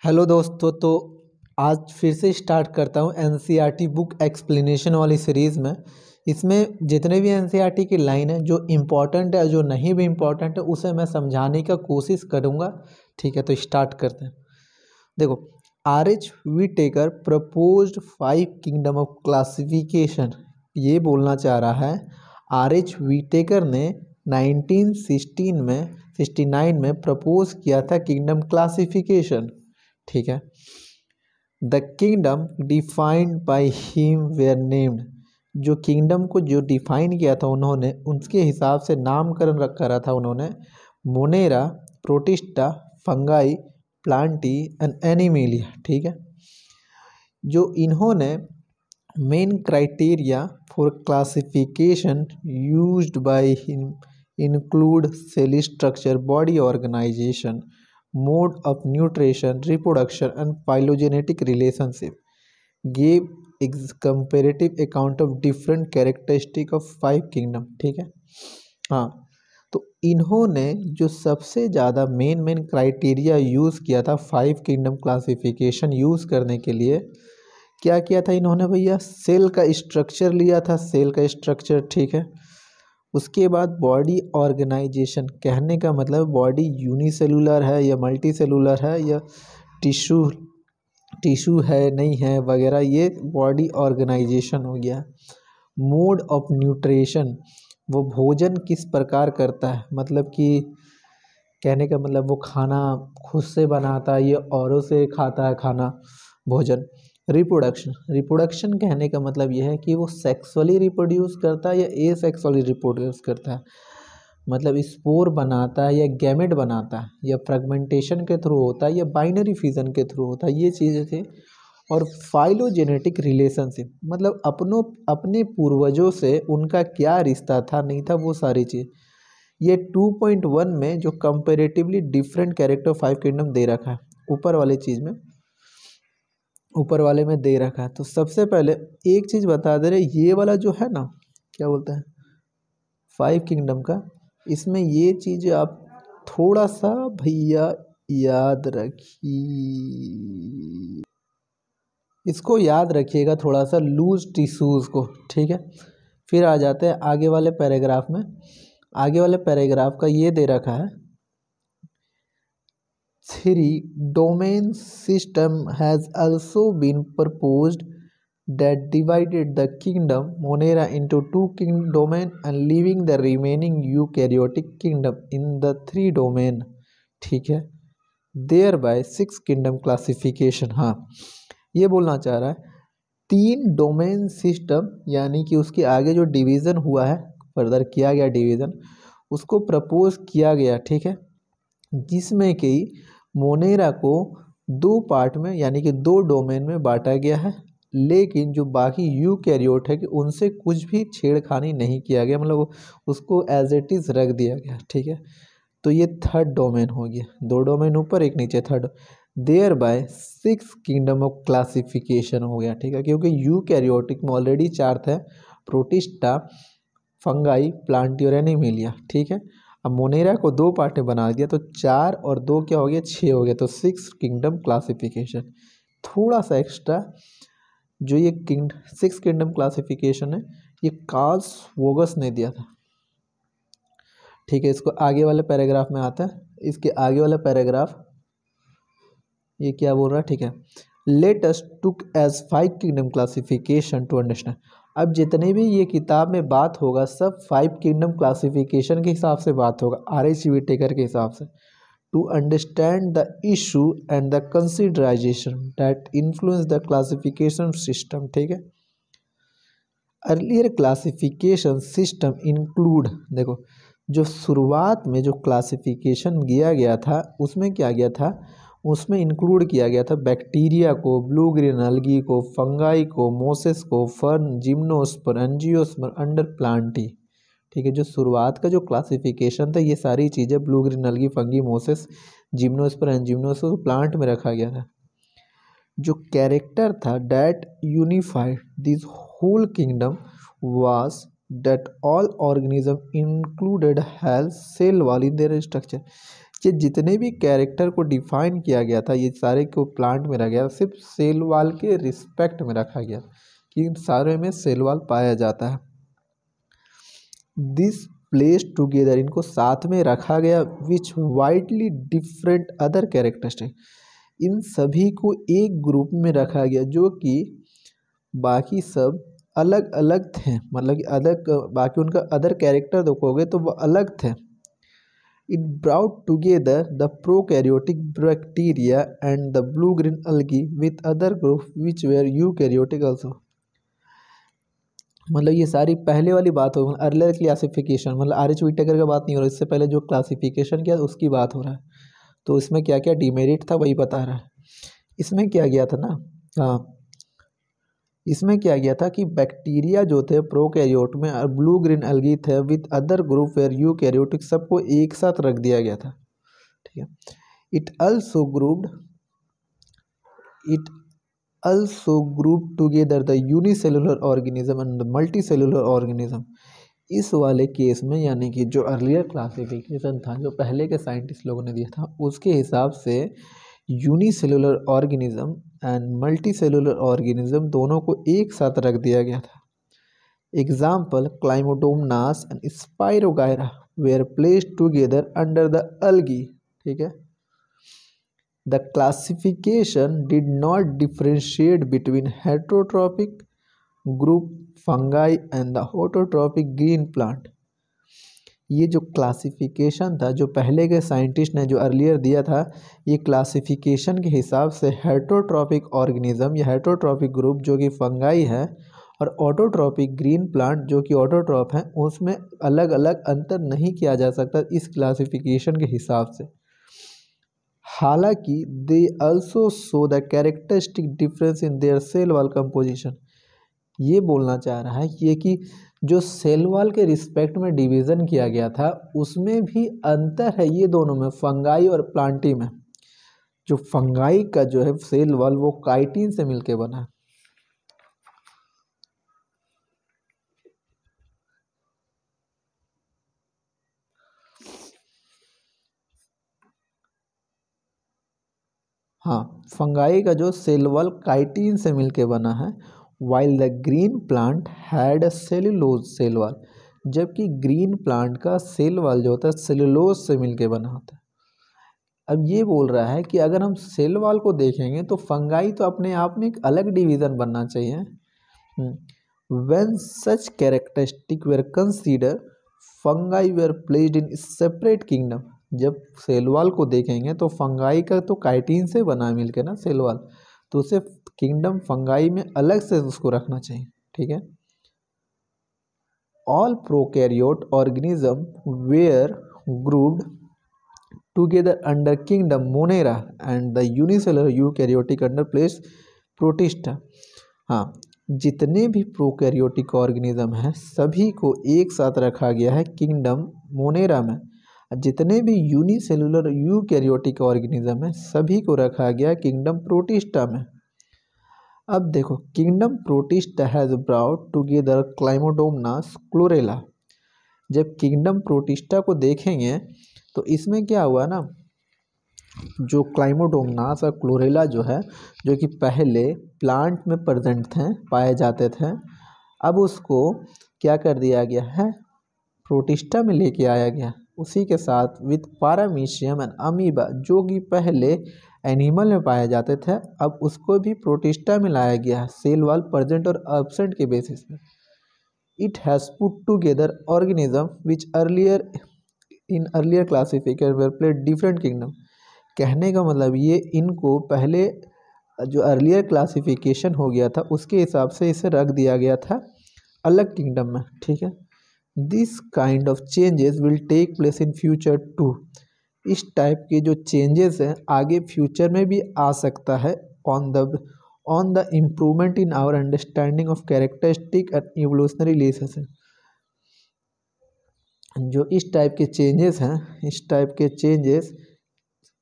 Hello दोस्तों। तो आज फिर से स्टार्ट करता हूँ एनसीईआरटी बुक एक्सप्लेनेशन वाली सीरीज़ में। इसमें जितने भी एनसीईआरटी की लाइन है जो इम्पोर्टेंट है जो नहीं भी इम्पोर्टेंट है उसे मैं समझाने का कोशिश करूँगा। ठीक है, तो स्टार्ट करते हैं। देखो, R H. Whittaker proposed 5 kingdom of classification, ये बोलना चाह रहा है। आर.एच. व्हिटेकर ने 1969 में प्रपोज किया था किंगडम क्लासिफिकेशन। ठीक है, the kingdom defined by him were named, जो किंगडम को जो डिफाइन किया था उन्होंने, उसके हिसाब से नामकरण करा था उन्होंने। Monera, Protista, Fungi, Plantae and Animalia. ठीक है, जो इन्होंने main criteria for classification used by him include cell structure, body organisation, mode of nutrition, reproduction and phylogenetic relationship, gave comparative account of different characteristic of 5 kingdom। ठीक है, हाँ, तो इन्होंने जो सबसे ज़्यादा मेन क्राइटेरिया यूज़ किया था 5 किंगडम क्लासिफिकेशन यूज़ करने के लिए, क्या किया था इन्होंने भैया? सेल का स्ट्रक्चर लिया था, सेल का स्ट्रक्चर। ठीक है, उसके बाद बॉडी ऑर्गेनाइजेशन, कहने का मतलब बॉडी यूनिसेलुलर है या मल्टी सेलुलर है या टिश्यू है नहीं है वगैरह, ये बॉडी ऑर्गेनाइजेशन हो गया। मोड ऑफ न्यूट्रिशन, वो भोजन किस प्रकार करता है, मतलब कि कहने का मतलब वो खाना खुद से बनाता है या औरों से खाता है खाना भोजन। रिप्रोडक्शन कहने का मतलब यह है कि वो सेक्सुअली रिप्रोड्यूस करता है या एसेक्सुअली रिप्रोड्यूस करता है, मतलब स्पोर बनाता है या गैमेट बनाता है, या फ्रेगमेंटेशन के थ्रू होता है या बाइनरी फिजन के थ्रू होता है, ये चीज़ें थी। और फाइलोजेनेटिक रिलेशनशिप, मतलब अपने पूर्वजों से उनका क्या रिश्ता था नहीं था, वो सारी चीज़। ये 2.1 में जो कंपेरेटिवली डिफरेंट कैरेक्टर 5 किंगडम दे रखा है, ऊपर वाले में दे रखा है। तो सबसे पहले एक चीज़ बता दे रहे, ये वाला जो है ना, क्या बोलते हैं 5 किंगडम का, इसमें ये चीज़ आप थोड़ा सा भैया याद रखिए, इसको याद रखिएगा थोड़ा सा, लूज टिश्यूज़ को। ठीक है, फिर आ जाते हैं आगे वाले पैराग्राफ में। आगे वाले पैराग्राफ का ये दे रखा है, 3 domain system has also been proposed that divided the kingdom Monera into 2 kingdom domain and leaving the remaining eukaryotic kingdom in the 3 domain। ठीक है, thereby 6 kingdom classification। हाँ, ये बोलना चाह रहा है 3 डोमेन सिस्टम, यानी कि उसके आगे जो डिवीज़न हुआ है, फर्दर किया गया डिवीज़न, उसको प्रपोज किया गया। ठीक है, जिसमें कि मोनेरा को 2 पार्ट में यानी कि 2 डोमेन में बांटा गया है, लेकिन जो बाकी यूकैरियोट है कि उनसे कुछ भी छेड़खानी नहीं किया गया, मतलब उसको एज इट इज़ रख दिया गया। ठीक है, तो ये 3rd डोमेन हो गया, 2 डोमेन ऊपर एक नीचे, 3rd। Thereby 6 kingdom of classification हो गया। ठीक है, क्योंकि यूकैरियोटिक में ऑलरेडी 4 थे, प्रोटिस्टा, फंगाई, प्लांटी और एनिमेलिया। ठीक है, अब मोनेरा को 2 पार्ट में बना दिया तो 4 और 2 क्या हो गया, 6 हो गया, तो 6 किंगडम क्लासिफिकेशन। थोड़ा सा एक्स्ट्रा, जो ये 6 किंगडम क्लासिफिकेशन है, ये कार्ल वोगस ने दिया था। ठीक है, इसको आगे वाले पैराग्राफ में आता है, इसके आगे वाला पैराग्राफ ये क्या बोल रहा है। ठीक है, let us took as 5 kingdom classification to understand. अब जितने भी ये किताब में बात होगा सब 5 किंगडम क्लासिफिकेशन के हिसाब से बात होगा, आर.एच. व्हिटेकर के हिसाब से। To understand the issue and the consideration that influence the classification system. ठीक है, अर्लियर क्लासिफिकेशन सिस्टम इंक्लूड, देखो जो शुरुआत में जो क्लासिफिकेशन दिया गया था उसमें क्या गया था, उसमें इंक्लूड किया गया था बैक्टीरिया को, ब्लू ग्रीन अलगी को, फंगाई को, मोसेस को, fern, gymnosperm, angiosperm, under Plantae. ठीक है, जो शुरुआत का जो क्लासिफिकेशन था ये सारी चीज़ें blue green algae, fungi, mosses, gymnosperm, angiosperm plant में रखा गया था। जो कैरेक्टर था that unified this whole kingdom was that all organism included has cell wall in their structure, कि जितने भी कैरेक्टर को डिफाइन किया गया था ये सारे को प्लांट में रखा गया, सिर्फ सेल वॉल के रिस्पेक्ट में रखा गया कि इन सारे में सेल वॉल पाया जाता है। दिस प्लेस टुगेदर, इनको साथ में रखा गया, विच वाइडली डिफरेंट अदर कैरेक्टरिस्टिक, इन सभी को एक ग्रुप में रखा गया जो कि बाकी सब अलग अलग थे, मतलब कि अलग बाकी उनका अदर कैरेक्टर देखोगे तो वो अलग थे। It brought together the prokaryotic bacteria and the blue green algae with other group which were eukaryotic also. मतलब ये सारी पहले वाली बात हो, अर्लियर क्लासिफिकेशन, मतलब आर.एच. व्हिटेकर का बात नहीं हो रहा, इससे पहले जो क्लासिफिकेशन किया उसकी बात हो रहा है। तो इसमें क्या क्या डिमेरिट था वही बता रहा है। इसमें क्या गया था ना, हाँ, इसमें क्या गया था कि बैक्टीरिया जो थे प्रोकैरियोट में और ब्लू ग्रीन algae थे with other group were eukaryotic, सबको एक साथ रख दिया गया था। ठीक है। इट अल्सो ग्रुप्ड इट also grouped together the unicellular organism and the multicellular organism। इस वाले केस में यानी कि जो अर्लियर क्लासिफिकेशन था जो पहले के साइंटिस्ट लोगों ने दिया था उसके हिसाब से unicellular organism and multicellular organism दोनों को एक साथ रख दिया गया था। Example Chlamydomonas and Spirogyra were placed together under the algae। ठीक है। The classification did not differentiate between heterotrophic group fungi and the autotrophic green plant। ये जो क्लासिफिकेशन था जो पहले के साइंटिस्ट ने जो अर्लियर दिया था, ये क्लासिफिकेशन के हिसाब से हेटरोट्रॉपिक ऑर्गेनिज्म या हेटरोट्रॉपिक ग्रुप जो कि फंगाई है और ऑटोट्रॉपिक ग्रीन प्लांट जो कि ऑटोट्रॉप है, उसमें अलग अलग अंतर नहीं किया जा सकता इस क्लासिफिकेशन के हिसाब से। हालांकि they also show the characteristic difference in their cell wall composition. ये बोलना चाह रहा है कि जो सेल वॉल के रिस्पेक्ट में डिवीज़न किया गया था उसमें भी अंतर है ये दोनों में, फंगाई और प्लांटी में। जो फंगाई का जो है सेल वॉल वो काइटिन से मिलके बना है। हाँ, फंगाई का जो सेल वॉल काइटिन से मिलके बना है, while the green plant had a cellulose cell wall, जबकि ग्रीन प्लांट का सेल वॉल जो होता है सेल्यूलोज से मिलके बना होता है। अब ये बोल रहा है कि अगर हम सेल वॉल को देखेंगे तो फंगाई तो अपने आप में एक अलग डिवीज़न बनना चाहिए। When such characteristic were consider fungi were placed in separate kingdom. जब सेल वॉल को देखेंगे तो फंगाई का तो काइटिन से बना मिलके ना सेल वॉल, तो उसे किंगडम फंगाई में अलग से उसको रखना चाहिए। ठीक है। All prokaryote organism were grouped together under kingdom Monera and the unicellular eukaryotic under place Protista. हाँ, जितने भी प्रोकैरियोटिक ऑर्गेनिज्म हैं सभी को एक साथ रखा गया है किंगडम मोनेरा में। जितने भी यूनिसेलुलर यूकैरियोटिक ऑर्गेनिज्म हैं सभी को रखा गया किंगडम प्रोटिस्टा में। अब देखो, kingdom Protista has brought together Chlamydomonas Chlorella. जब किंगडम प्रोटिस्टा को देखेंगे तो इसमें क्या हुआ ना, जो क्लाइमोडोमनास और क्लोरेला जो है जो कि पहले प्लांट में प्रेजेंट थे, पाए जाते थे, अब उसको क्या कर दिया गया है, प्रोटिस्टा में लेके आया गया। उसी के साथ विथ पारामीशियम एंड अमीबा जो कि पहले एनिमल में पाए जाते थे, अब उसको भी प्रोटिस्टा में लाया गया सेल वॉल प्रेजेंट और एब्सेंट के बेसिस पे। It has put together organism which earlier in earlier classification were placed different kingdom. कहने का मतलब ये इनको पहले जो अर्लियर क्लासिफिकेशन हो गया था उसके हिसाब से इसे रख दिया गया था अलग किंगडम में। ठीक है। This kind of changes will take place in future too. इस टाइप के जो चेंजेस हैं आगे फ्यूचर में भी आ सकता है on the improvement in our understanding of characteristic and evolutionary relationship. जो इस टाइप के चेंजेस हैं, इस टाइप के चेंजेस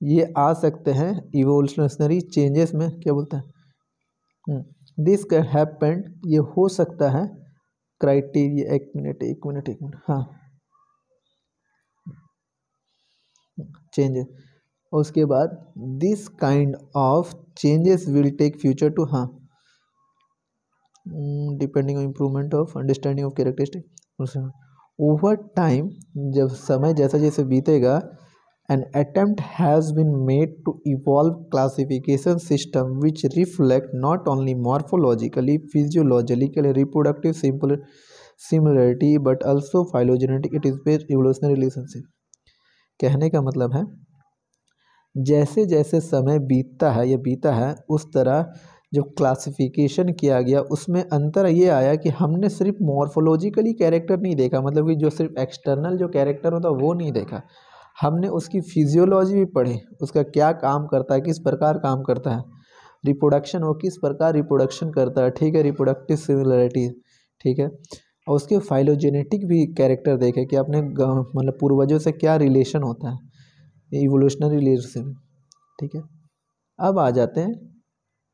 ये आ सकते हैं इवोल्यूशनरी चेंजेस में, क्या बोलते हैं, दिस कैन हैपन, ये हो सकता है क्राइटेरिया, एक मिनट, हाँ, चेंजेस। उसके बाद this kind of changes will take future to, हाँ, depending on improvement of understanding of characteristic over time. जब समय जैसा जैसे बीतेगा, an attempt has been made to evolve classification system which reflect not only morphologically, physiologically, reproductive similarity but also phylogenetic it is based evolutionary relationship। कहने का मतलब है जैसे जैसे समय बीतता है या बीता है उस तरह जो क्लासिफिकेशन किया गया उसमें अंतर ये आया कि हमने सिर्फ मॉर्फोलॉजिकली कैरेक्टर नहीं देखा, मतलब कि जो सिर्फ एक्सटर्नल जो कैरेक्टर होता है वो नहीं देखा, हमने उसकी फिजियोलॉजी भी पढ़ी, उसका क्या काम करता है, किस प्रकार काम करता है, रिप्रोडक्शन वो किस प्रकार रिप्रोडक्शन करता है, ठीक है, रिप्रोडक्टिव सिमिलरिटी, ठीक है, और उसके फाइलोजेनेटिक भी कैरेक्टर देखे कि अपने मतलब पूर्वजों से क्या रिलेशन होता है, इवोल्यूशनरी रिलेशन, ठीक है। अब आ जाते हैं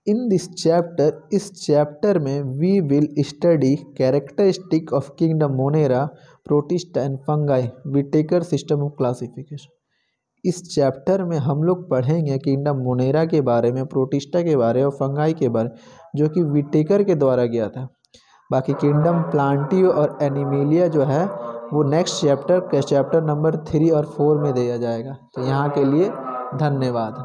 इन दिस चैप्टर, इस चैप्टर में we will study characteristic of kingdom Monera, Protista and Fungi, Whittaker system of classification. इस चैप्टर में हम लोग पढ़ेंगे किंगडम मोनेरा के बारे में, प्रोटिस्टा के बारे और फंगाई के बारे, जो कि विटेकर के द्वारा गया था। बाकी किंगडम प्लांटियो और एनिमिलिया जो है वो नेक्स्ट चैप्टर नंबर 3 और 4 में दिया जाएगा। तो यहाँ के लिए धन्यवाद।